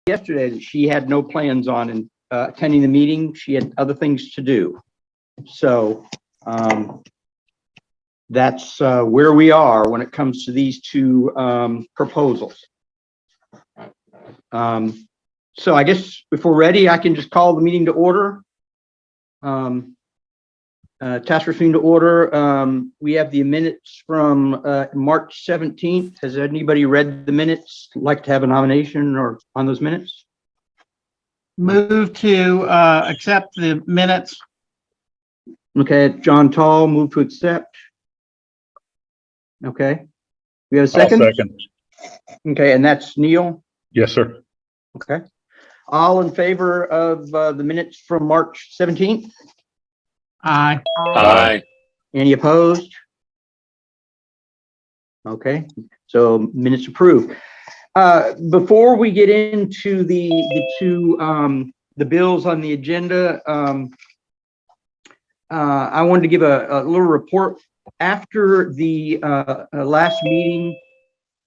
Yesterday that she had no plans on attending the meeting. She had other things to do. So that's where we are when it comes to these two proposals. So I guess if we're ready, I can just call the meeting to order. Task force meeting to order. We have the minutes from March 17th. Has anybody read the minutes? Like to have a nomination or on those minutes? Move to accept the minutes. Okay, John Tall, move to accept. Okay. We have a second? I'll second. Okay, and that's Neil? Yes, sir. Okay. All in favor of the minutes from March 17th? Aye. Aye. Any opposed? Okay, so minutes approved. Before we get into the bills on the agenda, I wanted to give a little report. After the last meeting,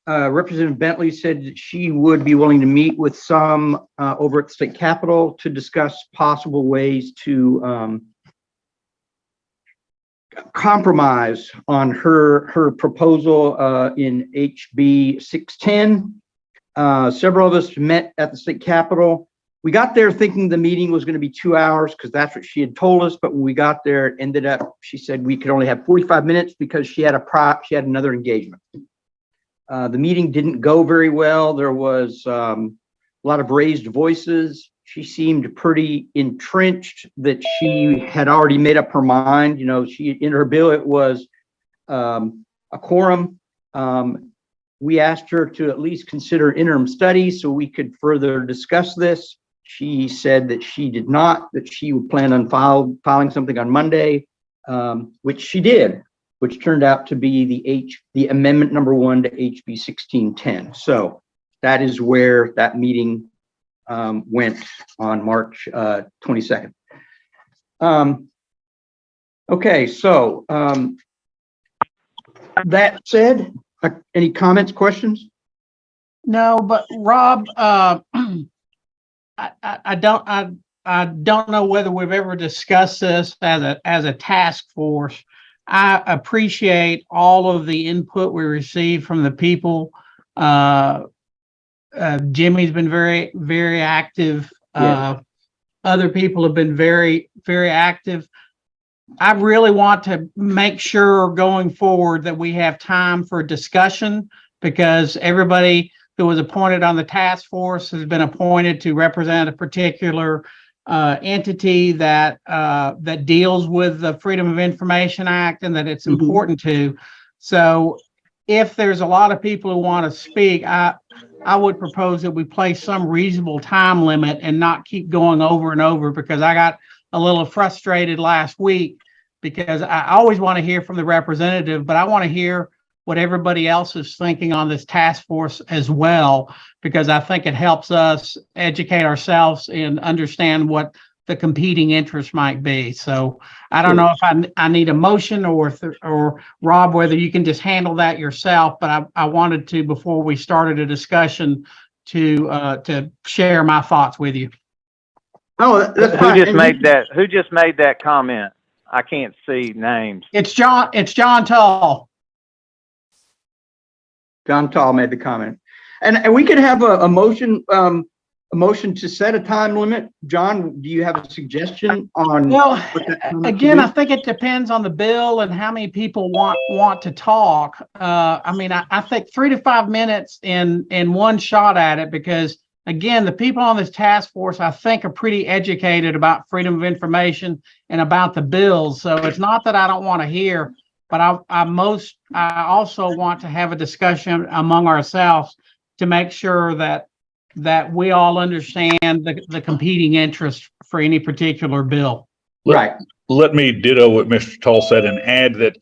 Representative Bentley said that she would be willing to meet with some over at the state capitol to discuss possible ways to compromise on her proposal in HB 610. Several of us met at the state capitol. We got there thinking the meeting was going to be 2 hours because that's what she had told us. But when we got there, it ended up, she said we could only have 45 minutes because she had another engagement. The meeting didn't go very well. There was a lot of raised voices. She seemed pretty entrenched that she had already made up her mind. You know, in her bill, it was a quorum. We asked her to at least consider interim studies so we could further discuss this. She said that she did not, that she would plan on filing something on Monday, which she did, which turned out to be the amendment number 1 to HB 1610. So that is where that meeting went on March 22nd. Okay, so that said, any comments, questions? No, but Rob, I don't know whether we've ever discussed this as a task force, I appreciate all of the input we received from the people. Jimmy's been very, very active. Other people have been very, very active. I really want to make sure going forward that we have time for discussion, because everybody who was appointed on the task force has been appointed to represent a particular entity that that deals with the Freedom of Information Act, and that it's important to. So if there's a lot of people who want to speak, I would propose that we place some reasonable time limit and not keep going over and over, because I got a little frustrated last week, because I always want to hear from the representative, but I want to hear what everybody else is thinking on this task force as well, because I think it helps us educate ourselves and understand what the competing interests might be. So I don't know if I need a motion, or Rob, whether you can just handle that yourself, but I wanted to, before we started a discussion, to share my thoughts with you. Oh, that's fine. Who just made that comment? I can't see names. It's John Tull. John Tall made the comment, and we could have a motion to set a time limit. John, do you have a suggestion on? Well, again, I think it depends on the bill and how many people want to talk. I mean, I think 3 to 5 minutes in one shot at it, because again, the people on this task force, I think, are pretty educated about freedom of information and about the bills. So it's not that I don't want to hear, but I also want to have a discussion among ourselves to make sure that we all understand the competing interests for any particular bill. Right. Let me ditto what Mr. Tull said and add that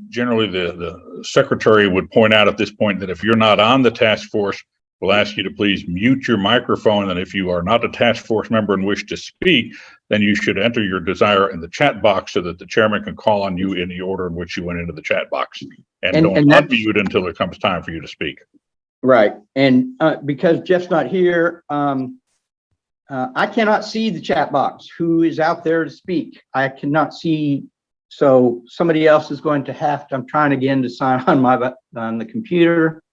generally the secretary would point out at this point that if you're not on the task force, we'll ask you to please mute your microphone. And if you are not a task force member and wish to speak, then you should enter your desire in the chat box so that the chairman can call on you in the order in which you went into the chat box. And don't unmute until it comes time for you to speak. Right. And because Jeff's not here, I cannot see the chat box. Who is out there to speak? I cannot see. So somebody else is going to have to. I'm trying again to sign on the computer.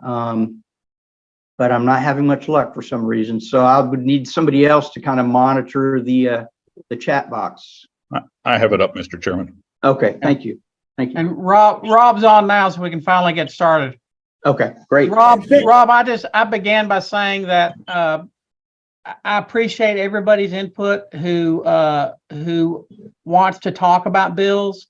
But I'm not having much luck for some reason. So I would need somebody else to kind of monitor the chat box. I have it up, Mr. Chairman. Okay, thank you. Thank you. And Rob's on now, so we can finally get started. Okay, great. Rob, I began by saying that I appreciate everybody's input who wants to talk about bills,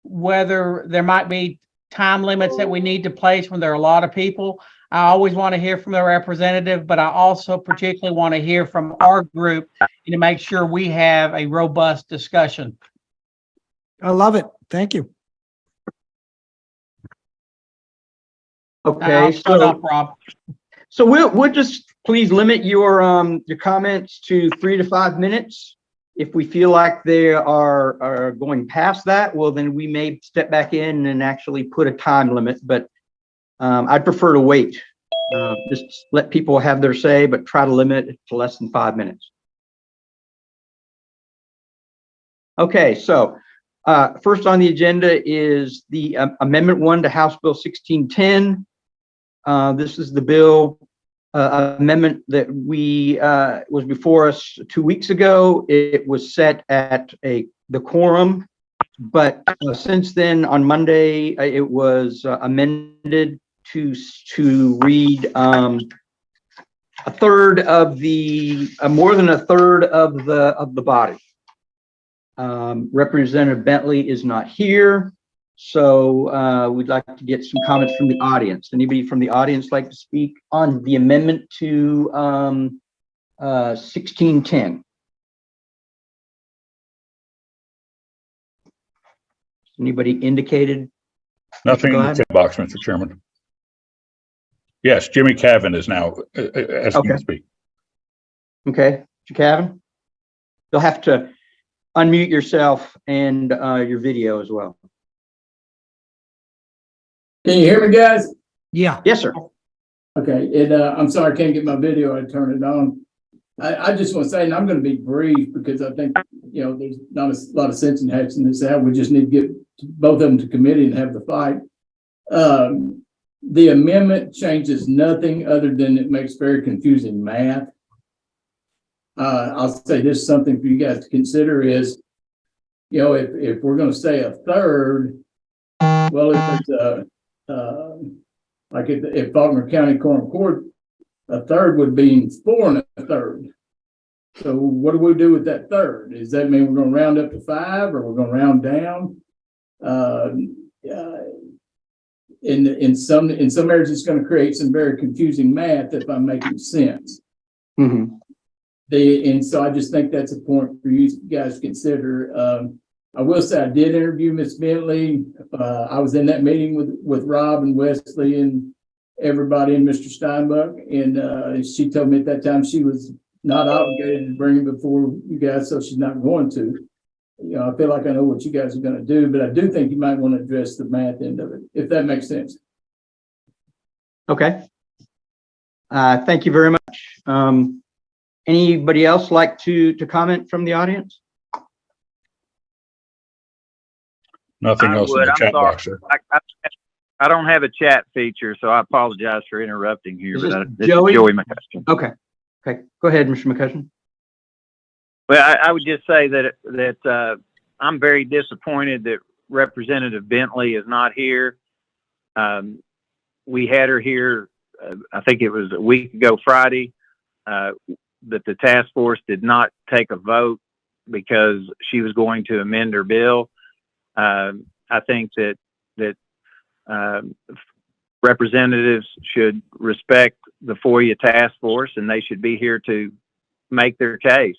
whether there might be time limits that we need to place when there are a lot of people. I always want to hear from the representative, but I also particularly want to hear from our group to make sure we have a robust discussion. I love it. Thank you. Okay, so we'll just please limit your comments to 3 to 5 minutes. If we feel like they are going past that, well, then we may step back in and actually put a time limit, but I'd prefer to wait. Just let people have their say, but try to limit it to less than 5 minutes. Okay, so first on the agenda is the Amendment 1 to House Bill 1610. This is the bill amendment that was before us 2 weeks ago. It was set at the quorum, but since then on Monday it was amended to read a third of the more than a third of the body. Representative Bentley is not here, so we'd like to get some comments from the audience. Anybody from the audience like to speak on the amendment to 1610? Anybody indicated? Nothing in the chat box, Mr. Chairman. Yes, Jimmy Cavan is now asking to speak. Okay, Mr. Cavan, you'll have to unmute yourself and your video as well. Can you hear me, guys? Yeah. Yes, sir. Okay. I'm sorry I can't get my video. I turned it on. I just want to say, and I'm going to be brief because I think, there's not a lot of sense in hatching this out. We just need to get both of them to committee and have the fight. The amendment changes nothing other than it makes very confusing math. I'll say this is something for you guys to consider is, if we're going to say a third, well, if it's like if Faulkner County Court, a third would be 4 1/3. So what do we do with that third? Does that mean we're going to round up to 5 or we're going to round down? In some areas, it's going to create some very confusing math if I'm making sense. Mm-hmm. And so I just think that's a point for you guys to consider. I will say I did interview Miss Bentley. I was in that meeting with Rob and Wesley and everybody and Mr. Steinbuck. And she told me at that time she was not obligated to bring it before you guys, so she's not going to. I feel like I know what you guys are going to do, but I do think you might want to address the math end of it, if that makes sense. Okay. Thank you very much. Anybody else like to comment from the audience? Nothing else in the chat box, sir. I don't have a chat feature, so I apologize for interrupting here. Is But this this Joey? is Joey McCutcheon. Okay. Go ahead, Mr. McCutcheon. Well, I would just say that I'm very disappointed that Representative Bentley is not here. We had her here, I think it was a week ago Friday, but the task force did not take a vote because she was going to amend her bill. I think that representatives should respect the FOIA task force, and they should be here to make their case,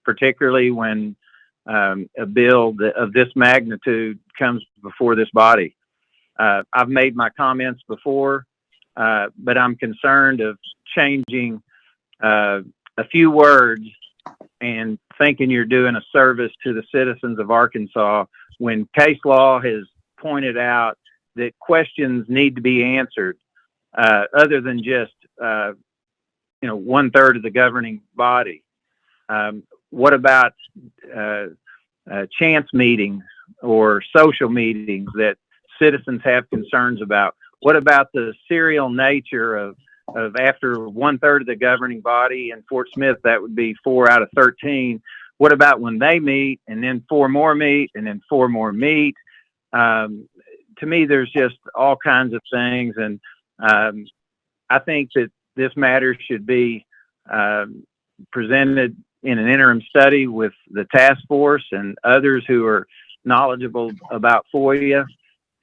particularly when a bill of this magnitude comes before this body. I've made my comments before, but I'm concerned of changing a few words and thinking you're doing a service to the citizens of Arkansas when case law has pointed out that questions need to be answered other than just 1/3 of the governing body. What about chance meetings or social meetings that citizens have concerns about? What about the serial nature of after 1/3 of the governing body in Fort Smith, that would be 4 out of 13. What about when they meet and then 4 more meet and then 4 more meet? To me, there's just all kinds of things. And I think that this matter should be presented in an interim study with the task force and others who are knowledgeable about FOIA.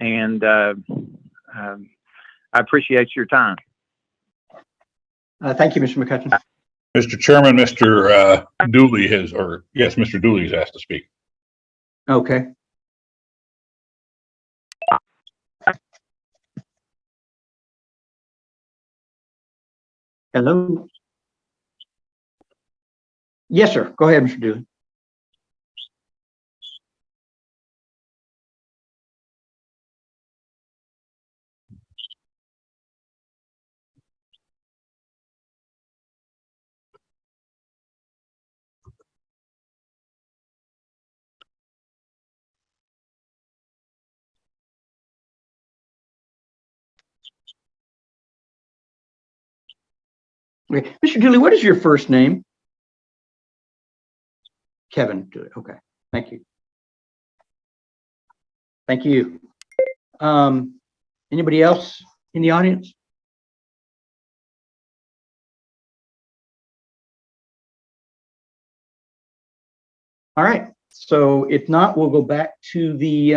And I appreciate your time. Thank you, Mr. McCutcheon. Mr. Chairman, Mr. Dooley Mr. Dooley has asked to speak. Okay. Hello. Yes, sir. Go ahead, Mr. Dooley. Okay. Mr. Dooley, what is your first name? Kevin Dooley. Okay. Thank you. Thank you. Anybody else in the audience? All right. So if not, we'll go back to the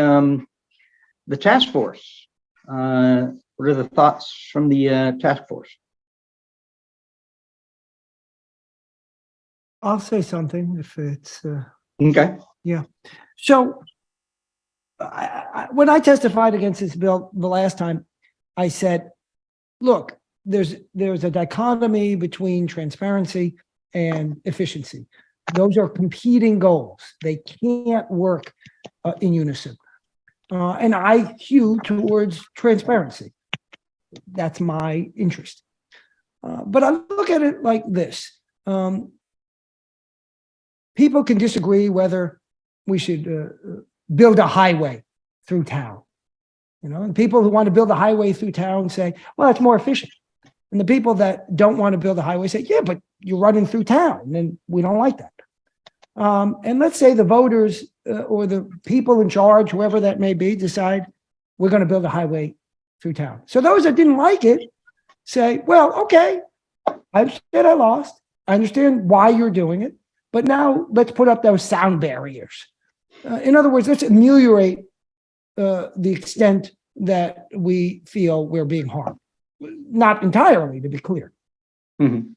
task force. What are the thoughts from the task force? I'll say something if it's, Okay. yeah. So when I testified against this bill the last time, I said, look, there's a dichotomy between transparency and efficiency. Those are competing goals. They can't work in unison. And I hew towards transparency. That's my interest. But I look at it like this. people can disagree whether we should build a highway through town. And people who want to build a highway through town say, well, it's more efficient. And the people that don't want to build a highway say, yeah, but you're running through town, and we don't like that. And let's say the voters or the people in charge, whoever that may be, decide we're going to build a highway through town. So those that didn't like it say, well, okay, I understand I lost. I understand why you're doing it, but now let's put up those sound barriers. In other words, let's ameliorate the extent that we feel we're being harmed. Not entirely, to be clear. Mhm.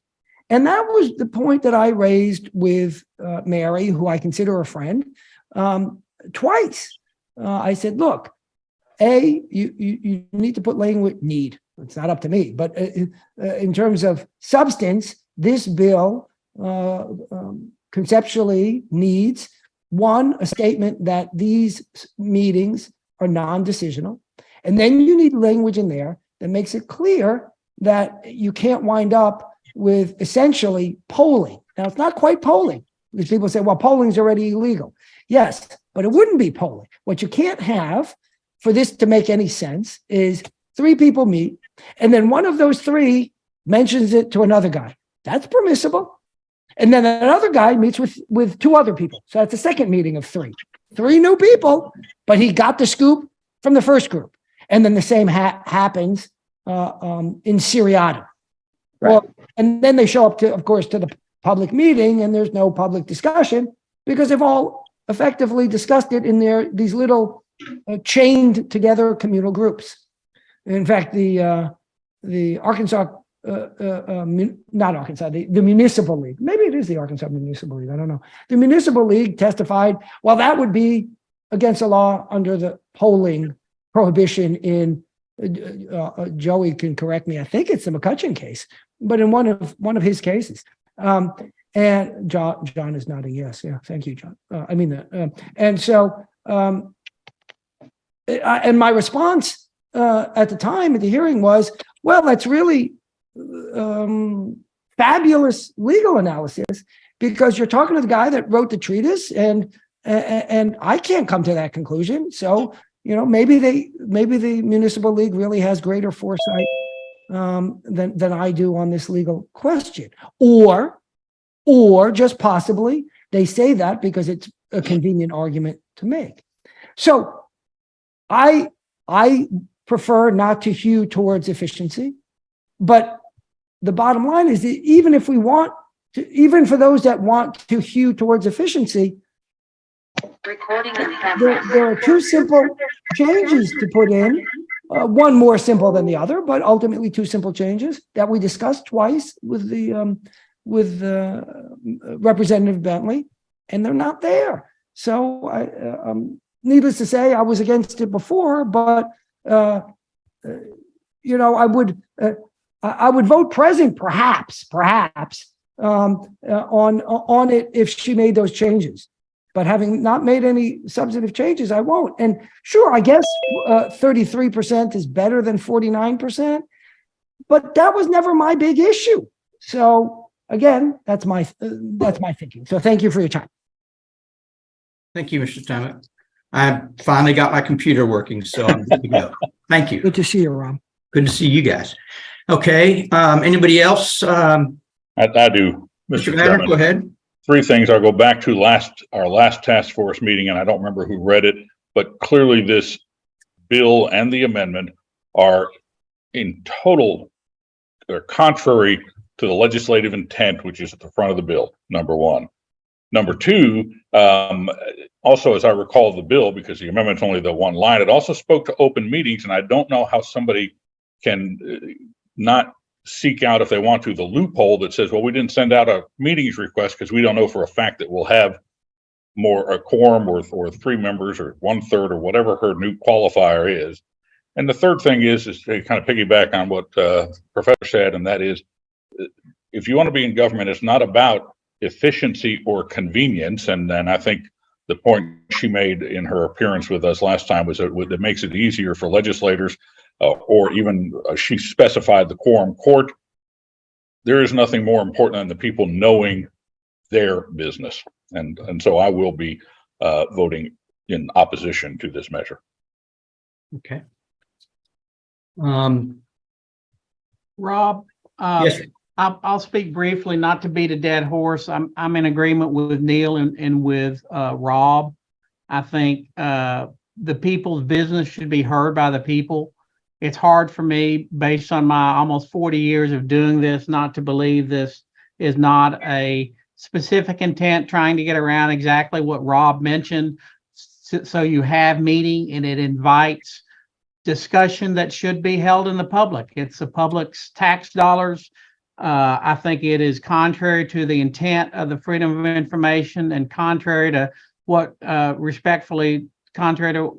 And that was the point that I raised with Mary, who I consider a friend, twice. I said, look, you need to put language, it's not up to me, but in terms of substance, this bill conceptually needs, one, a statement that these meetings are non-decisional. And then you need language in there that makes it clear that you can't wind up with essentially polling. Now, it's not quite polling, because people say, well, polling is already illegal. Yes, but it wouldn't be polling. What you can't have for this to make any sense is 3 people meet, and then one of those 3 mentions it to another guy. That's permissible. And then another guy meets with 2 other people. So that's a second meeting of 3. 3 new people, but he got the scoop from the first group. And then the same happens in seriatim. Right. Well, and then they show up to, of course, to the public meeting, and there's no public discussion because they've all effectively discussed it in these little chained together communal groups. In fact, the Arkansas, not Arkansas, the Municipal League, maybe it is the Arkansas Municipal League, I don't know. The Municipal League testified, well, that would be against the law under the polling prohibition in, Joey can correct me, I think it's the McCutcheon case, but in one of his cases. And John is nodding yes. Yeah, thank you, John. And so, and my response at the time at the hearing was, well, that's really fabulous legal analysis, because you're talking to the guy that wrote the treatise, and I can't come to that conclusion. So, maybe the Municipal League really has greater foresight than I do on this legal question, or just possibly they say that because it's a convenient argument to make. So I prefer not to hew towards efficiency, but the bottom line is that even for those that want to hew towards efficiency, there are 2 simple changes to put in, one more simple than the other, but ultimately 2 simple changes that we discussed twice with Representative Bentley, and they're not there. So needless to say, I was against it before, but I would vote present, perhaps on it if she made those changes. But having not made any substantive changes, I won't. And sure, I guess 33% is better than 49%, but that was never my big issue. So again, that's my thinking. So thank you for your time. Thank you, Mr. Stomach. I finally got my computer working, so I'm good to go. Thank you. Good to see you, Ron. Good to see you guys. Okay, anybody else? I do. Mr. Banner, go ahead. 3 things. I'll go back to our last task force meeting, and I don't remember who read it, but clearly this bill and the amendment are in total or contrary to the legislative intent, which is at the front of the bill, number 1. Number 2, also, as I recall the bill, because the amendment's only the 1 line, it also spoke to open meetings, and I don't know how somebody can not seek out, if they want to, the loophole that says, well, we didn't send out a meetings request because we don't know for a fact that we'll have a quorum or 3 members or 1/3 or whatever her new qualifier is. And the third thing is to kind of piggyback on what Professor said, and that is, if you want to be in government, it's not about efficiency or convenience. And then I think the point she made in her appearance with us last time was that it makes it easier for legislators, or even she specified the quorum court. There is nothing more important than the people knowing their business. And so I will be voting in opposition to this measure. Okay. Rob, Yes, sir. I'll speak briefly, not to beat a dead horse. I'm in agreement with Neil and with Rob. I think the people's business should be heard by the people. It's hard for me, based on my almost 40 years of doing this, not to believe this is not a specific intent trying to get around exactly what Rob mentioned. So you have meeting and it invites discussion that should be held in the public. It's the public's tax dollars. I think it is contrary to the intent of the Freedom of Information and contrary to what, respectfully, contrary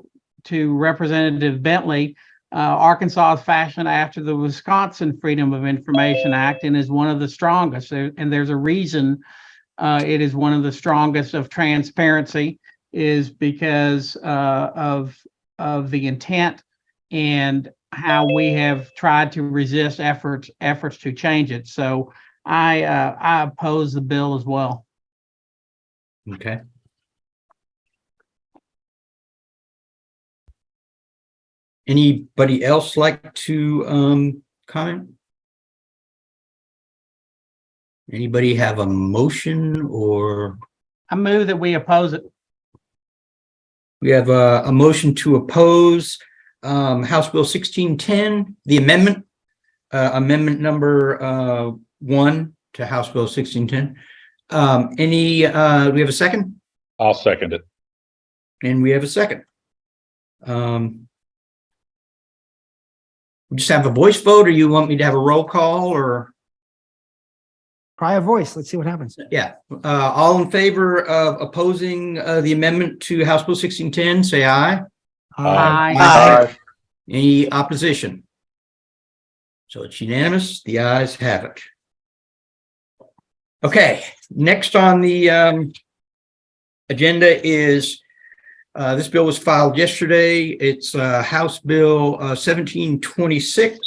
to Representative Bentley, Arkansas is fashioned after the Wisconsin Freedom of Information Act and is one of the strongest. And there's a reason it is one of the strongest of transparency, is because of the intent and how we have tried to resist efforts to change it. So I oppose the bill as well. Okay. Anybody else like to comment? Anybody have a motion, or I move that we oppose it. we have a motion to oppose House Bill 1610, the amendment, amendment number 1 to House Bill 1610. Do we have a second? I'll second it. And we have a second. We just have a voice vote, or you want me to have a roll call, or? Try a voice. Let's see what happens. Yeah, all in favor of opposing the amendment to House Bill 1610, say aye. Aye. Any opposition? So it's unanimous. The ayes have it. Okay, next on the agenda is this bill was filed yesterday. It's House Bill 1726,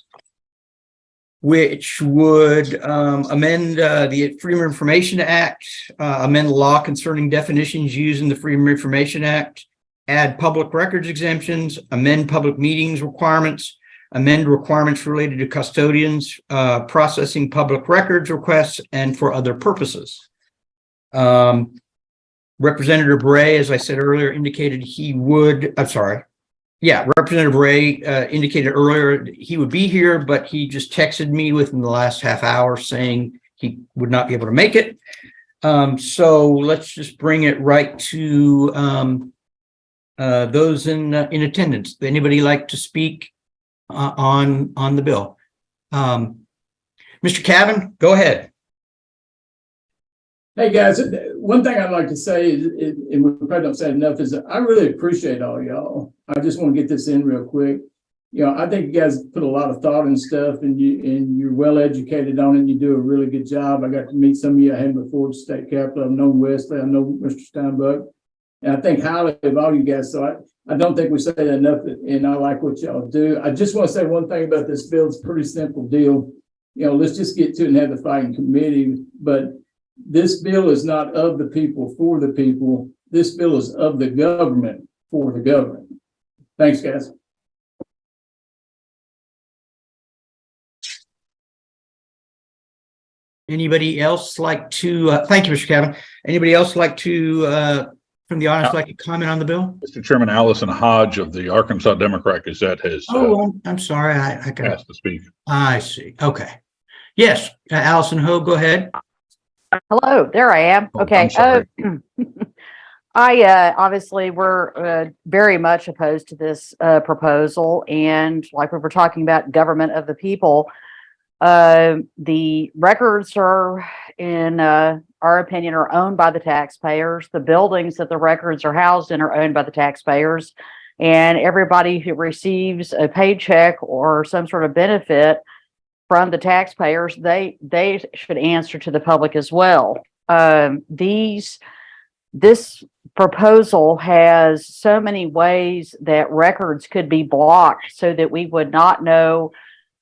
which would amend the Freedom of Information Act, amend the law concerning definitions used in the Freedom of Information Act, add public records exemptions, amend public meetings requirements, amend requirements related to custodians, processing public records requests, and for other purposes. Representative Ray, as I said earlier, indicated he would, Representative Ray indicated earlier he would be here, but he just texted me within the last half hour saying he would not be able to make it. So let's just bring it right to those in attendance. Anybody like to speak on the bill? Mr. Cavan, go ahead. Hey, guys, one thing I'd like to say is, and we probably don't say enough, is that I really appreciate all y'all. I just want to get this in real quick. You know, I think you guys put a lot of thought and stuff, and you're well educated on it. And you do a really good job. I got to meet some of you I had before the state capitol. I've known Wesley. I know Mr. Steinbuck, and I think highly of all you guys. So I don't think we say that enough, and I like what y'all do. I just want to say one thing about this bill. It's a pretty simple deal. You know, let's just get to it and have the fighting committee. But this bill is not of the people for the people. This bill is of the government for the government. Thanks, guys. Anybody else like to, thank you, Mr. Cavan. Anybody else like to, from the audience, like to comment on the bill? Mr. Chairman, Allison Hodge of the Arkansas Democrat Gazette has I'm sorry. I can. asked to speak. I see. Okay. Yes, Allison Ho, go ahead. Hello, there I am. Oh, Okay. I'm sorry. I obviously we're very much opposed to this proposal, and like we were talking about, government of the people. The records are, in our opinion, are owned by the taxpayers. The buildings that the records are housed in are owned by the taxpayers, and everybody who receives a paycheck or some sort of benefit from the taxpayers, they should answer to the public as well. This proposal has so many ways that records could be blocked so that we would not know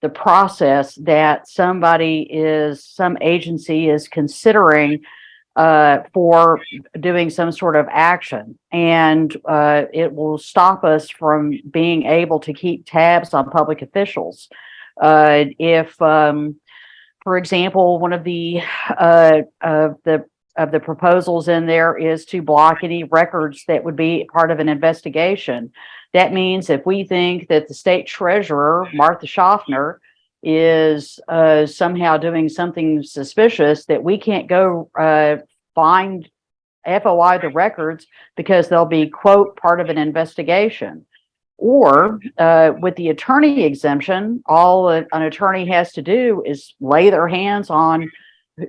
the process that some agency is considering for doing some sort of action, and it will stop us from being able to keep tabs on public officials. If, for example, one of the proposals in there is to block any records that would be part of an investigation. That means if we think that the state treasurer, Martha Schaffner, is somehow doing something suspicious, that we can't go find FOI the records because they'll be, quote, part of an investigation. Or with the attorney exemption, all an attorney has to do is lay their hands on,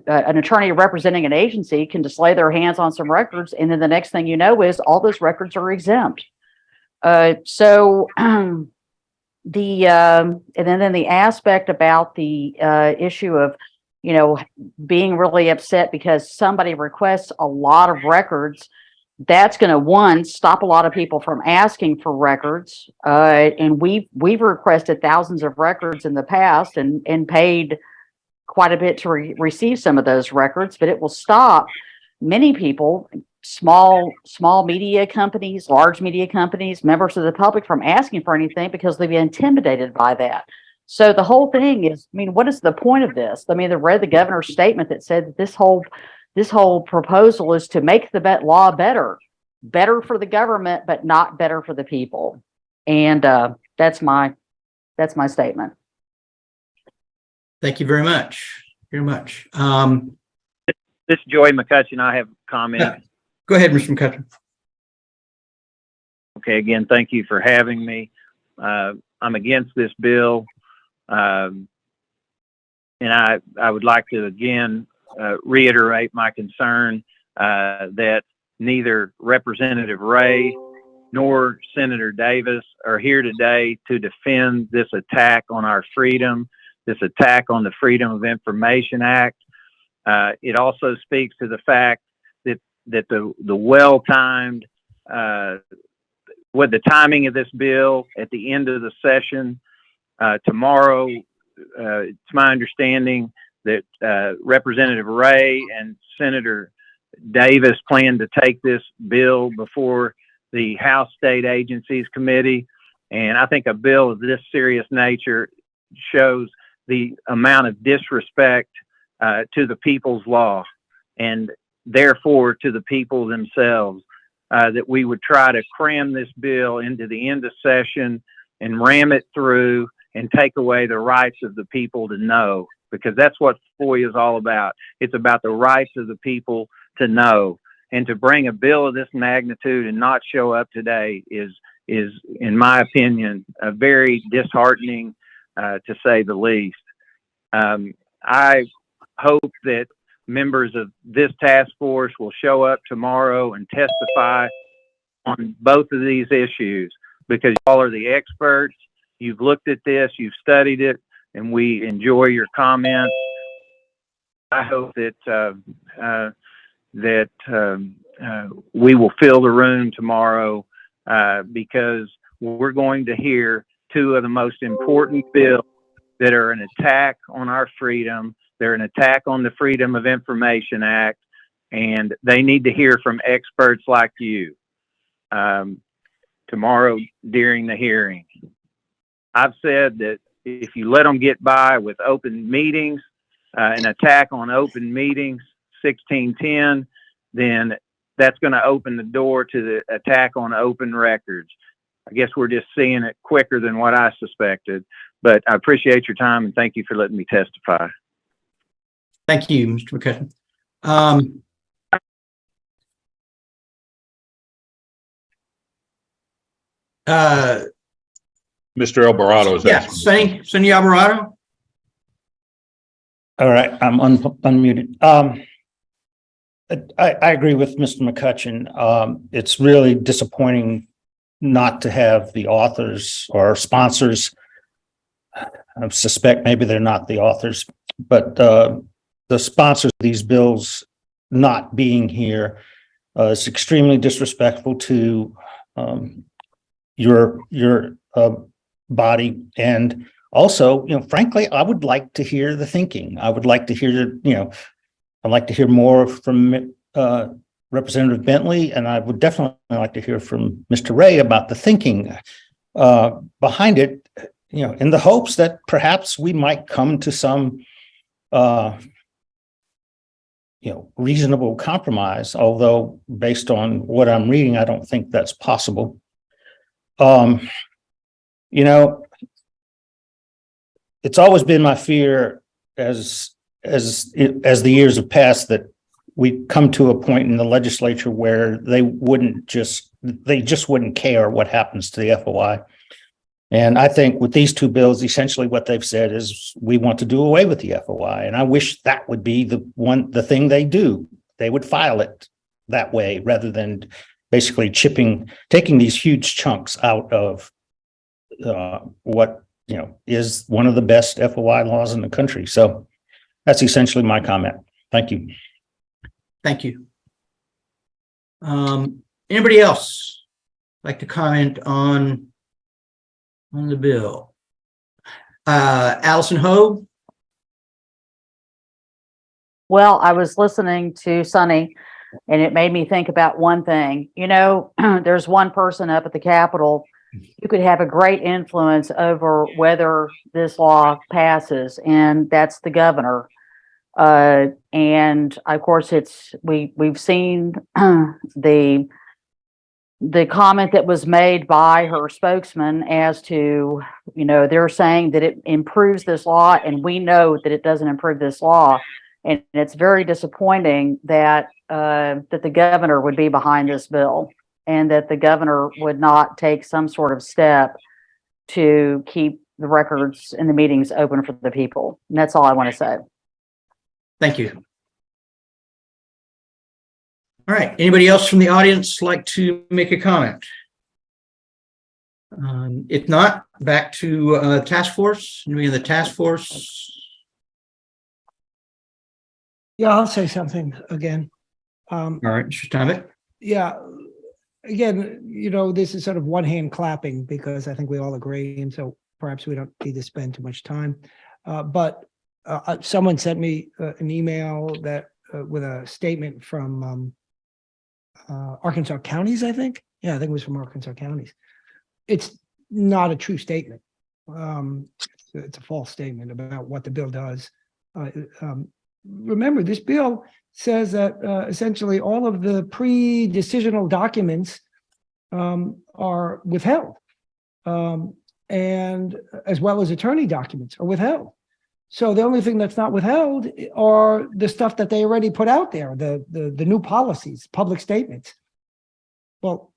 an attorney representing an agency can just lay their hands on some records, and then the next thing you know is all those records are exempt. So and then the aspect about the issue of, you know, being really upset because somebody requests a lot of records, that's going to, one, stop a lot of people from asking for records. And we've requested thousands of records in the past and paid quite a bit to receive some of those records, but it will stop many people, small media companies, large media companies, members of the public, from asking for anything because they'll be intimidated by that. So the whole thing is, I mean, what is the point of this? I mean, I read the governor's statement that said that this whole proposal is to make the law better for the government, but not better for the people. And that's my statement. Thank you very much. Very much. This is Joey McCutcheon. I have a comment. Yeah. Go ahead, Mr. McCutcheon. Okay, again, thank you for having me. I'm against this bill. And I would like to again reiterate my concern that neither Representative Ray nor Senator Davis are here today to defend this attack on our freedom, this attack on the Freedom of Information Act. It also speaks to the fact that the well-timed, with the timing of this bill at the end of the session tomorrow, it's my understanding that Representative Ray and Senator Davis plan to take this bill before the House State Agencies Committee. And I think a bill of this serious nature shows the amount of disrespect to the people's law, and therefore to the people themselves, that we would try to cram this bill into the end of session and ram it through and take away the rights of the people to know, because that's what FOIA is all about. It's about the rights of the people to know. And to bring a bill of this magnitude and not show up today is in my opinion, very disheartening, to say the least. I hope that members of this task force will show up tomorrow and testify on both of these issues, because y'all are the experts. You've looked at this, you've studied it, and we enjoy your comments. I hope that we will fill the room tomorrow, because we're going to hear two of the most important bills that are an attack on our freedom. They're an attack on the Freedom of Information Act, and they need to hear from experts like you tomorrow during the hearing. I've said that if you let them get by with open meetings, an attack on open meetings, 1610, then that's going to open the door to the attack on open records. I guess we're just seeing it quicker than what I suspected, but I appreciate your time and thank you for letting me testify. Thank you, Mr. McCutcheon. Mr. Alvarado is Yeah, asking. Sonny Alvarado. All right, I'm unmuted. I agree with Mr. McCutcheon. It's really disappointing not to have the authors or sponsors. I suspect maybe they're not the authors, but the sponsors of these bills not being here is extremely disrespectful to your body. And also, frankly, I would like to hear the thinking. I would like to hear, I'd like to hear more from Representative Bentley, and I would definitely like to hear from Mr. Ray about the thinking behind it, you know, in the hopes that perhaps we might come to some reasonable compromise, although based on what I'm reading, I don't think that's possible. It's always been my fear as the years have passed that we come to a point in the legislature where they just wouldn't care what happens to the FOI. And I think with these two bills, essentially what they've said is we want to do away with the FOI. And I wish that would be the thing they do. They would file it that way rather than basically taking these huge chunks out of what, is one of the best FOI laws in the country. So that's essentially my comment. Thank you. Thank you. Anybody else like to comment on the bill? Allison Ho? Well, I was listening to Sonny and it made me think about one thing. There's one person up at the Capitol who could have a great influence over whether this law passes, and that's the governor. And of course we've seen the comment that was made by her spokesman as to, they're saying that it improves this law, and we know that it doesn't improve this law. And it's very disappointing that that the governor would be behind this bill, and that the governor would not take some sort of step to keep the records and the meetings open for the people. And that's all I want to say. Thank you. All right. Anybody else from the audience like to make a comment? If not, back to task force. Anybody in the task force? Yeah, I'll say something again. All right, Mr. Steinbeck. Yeah, again, this is sort of one hand clapping because I think we all agree, and so perhaps we don't need to spend too much time. But someone sent me an email that with a statement from Arkansas counties, I think. Yeah, I think it was from Arkansas counties. It's not a true statement. It's a false statement about what the bill does. Remember, this bill says that essentially all of the pre-decisional documents are withheld, and as well as attorney documents are withheld. So the only thing that's not withheld are the stuff that they already put out there, the new policies, public statements. Well,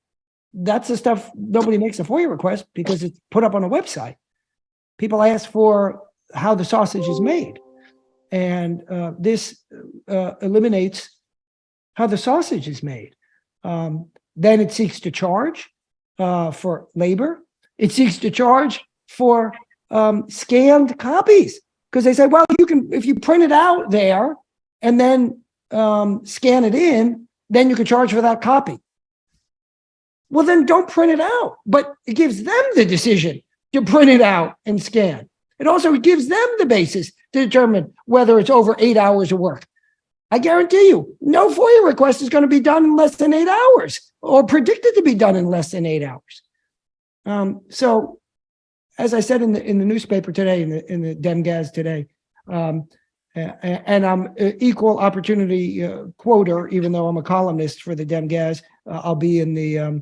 that's the stuff nobody makes a FOIA request because it's put up on a website. People ask for how the sausage is made. And this eliminates how the sausage is made. Then it seeks to charge for labor. It seeks to charge for scanned copies, because they say, well, you can, if you print it out there and then scan it in, then you can charge for that copy. Well, then don't print it out, but it gives them the decision to print it out and scan. It also gives them the basis to determine whether it's over 8 hours of work. I guarantee you, no FOIA request is going to be done in less than 8 hours or predicted to be done in less than 8 hours. So, as I said in the newspaper today, in the Demgaz today, and I'm an equal opportunity quoter, even though I'm a columnist for the Demgaz. I'll be in the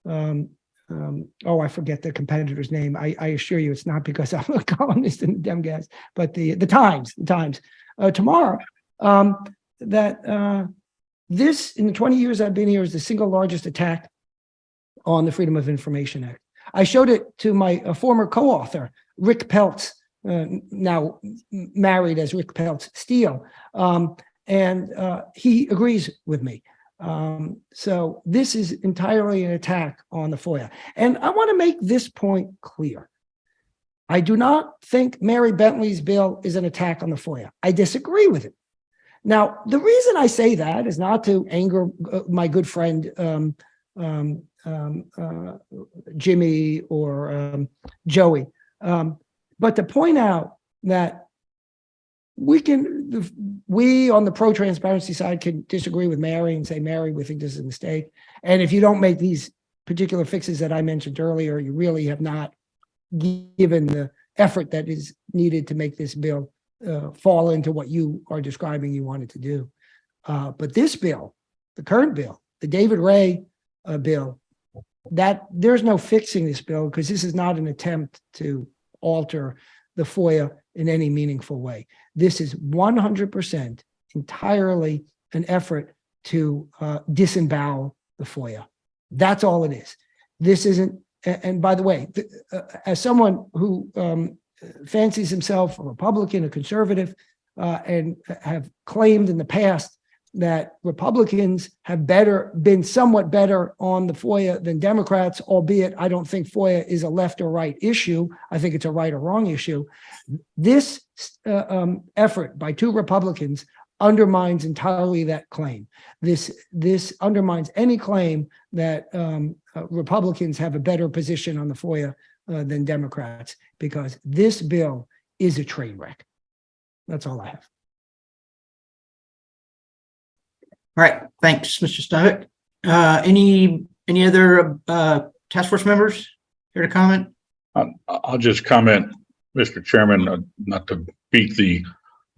I forget the competitor's name. I assure you it's not because I'm a columnist in the Demgaz, but the Times tomorrow. This, in the 20 years I've been here, is the single largest attack on the Freedom of Information Act. I showed it to my former co-author, Rick Peltz, now married as Rick Peltz Steele, and he agrees with me. So this is entirely an attack on the FOIA. And I want to make this point clear. I do not think Mary Bentley's bill is an attack on the FOIA. I disagree with it. Now, the reason I say that is not to anger my good friend Jimmy or Joey, but to point out that we on the pro-transparency side can disagree with Mary and say, Mary, we think this is a mistake. And if you don't make these particular fixes that I mentioned earlier, you really have not given the effort that is needed to make this bill fall into what you are describing you wanted to do. But this bill, the current bill, the David Ray bill, that there's no fixing this bill because this is not an attempt to alter the FOIA in any meaningful way. This is 100% entirely an effort to disembowel the FOIA. That's all it is. This isn't, and by the way, as someone who fancies himself a Republican, a conservative, and have claimed in the past that Republicans have been somewhat better on the FOIA than Democrats, albeit I don't think FOIA is a left or right issue. I think it's a right or wrong issue. This effort by two Republicans undermines entirely that claim. This undermines any claim that Republicans have a better position on the FOIA than Democrats, because this bill is a train wreck. That's all I have. All right, thanks, Mr. Stoic. Any other task force members here to comment? I'll just comment, Mr. Chairman, not to beat the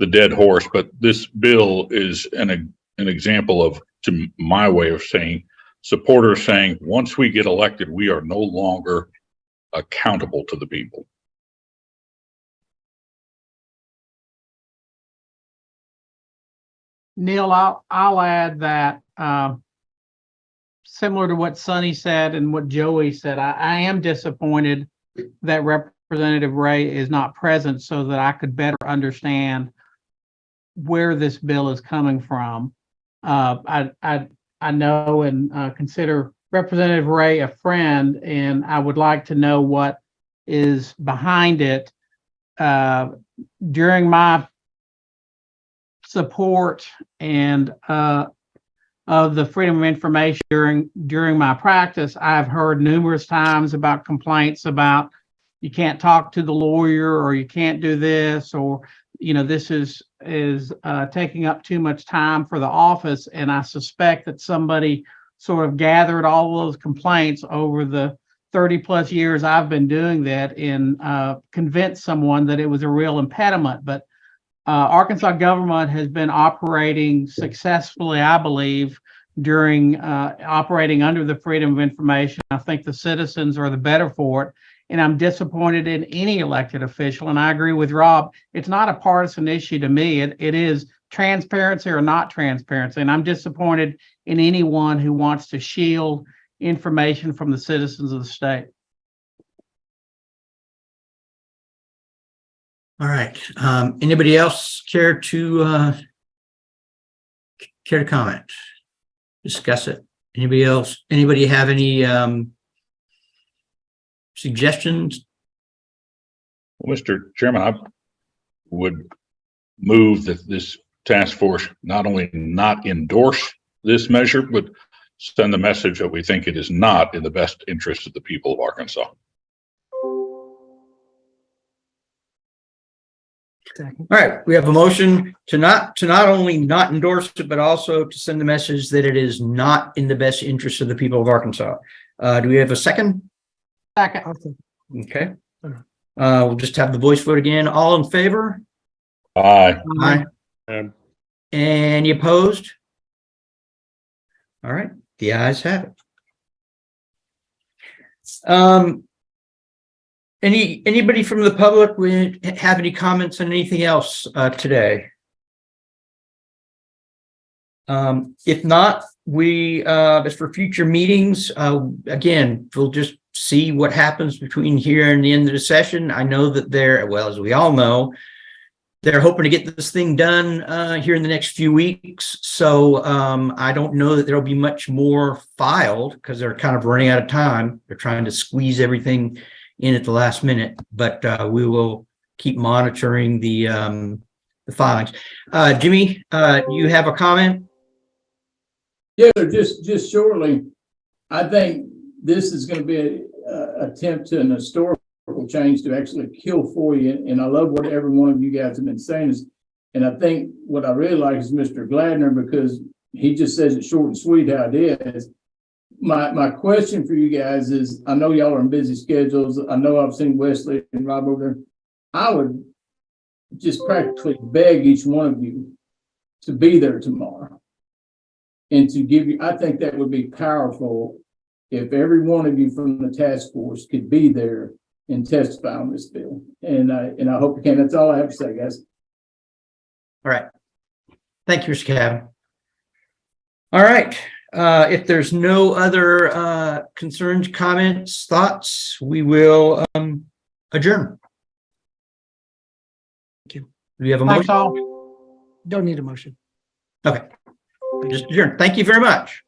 dead horse, but this bill is an example of, to my way of saying, supporters saying, once we get elected, we are no longer accountable to the people. Neil, I'll add that similar to what Sonny said and what Joey said, I am disappointed that Representative Ray is not present so that I could better understand where this bill is coming from. I know and consider Representative Ray a friend, and I would like to know what is behind it. During my support and of the freedom of information during my practice, I've heard numerous times about complaints about you can't talk to the lawyer, or you can't do this, or this is taking up too much time for the office. And I suspect that somebody sort of gathered all of those complaints over the 30 plus years I've been doing that and convinced someone that it was a real impediment. But Arkansas government has been operating successfully, I believe, during operating under the freedom of information. I think the citizens are the better for it. And I'm disappointed in any elected official. And I agree with Rob. It's not a partisan issue to me. It is transparency or not transparency. And I'm disappointed in anyone who wants to shield information from the citizens of the state. All right. Anybody else care to comment, discuss it? Anybody else? Anybody have any suggestions? Well, Mr. Chairman, I would move that this task force not only not endorse this measure, but send the message that we think it is not in the best interest of the people of Arkansas. Second. All right, we have a motion to not only not endorse it, but also to send the message that it is not in the best interest of the people of Arkansas. Do we have a second? Second. Okay. We'll just have the voice vote again. All in favor? Aye. Aye. Any opposed? All right, the ayes have it. Anybody from the public would have any comments on anything else today? If not, as for future meetings, again, we'll just see what happens between here and the end of the session. I know that as we all know, they're hoping to get this thing done here in the next few weeks. So I don't know that there'll be much more filed because they're kind of running out of time. They're trying to squeeze everything in at the last minute, but we will keep monitoring the filings. Jimmy, you have a comment? Yeah, just shortly. I think this is going to be an attempt to an historical change to actually kill FOIA. And I love what every one of you guys have been saying is And I think what I really like is Mr. Gladner, because he just says it short and sweet how it is. My question for you guys is, I know y'all are in busy schedules. I know I've seen Wesley and Rob over there. I would just practically beg each one of you to be there tomorrow. And to give you, I think that would be powerful if every one of you from the task force could be there and testify on this bill. And I hope you can. That's all I have to say, guys. All right. Thank you, Mr. Cabin. All right. If there's no other concerns, comments, thoughts, we will adjourn. Thank you. Do we have a Thanks motion? all. Don't need a motion. Okay. Just adjourn. Thank you very much.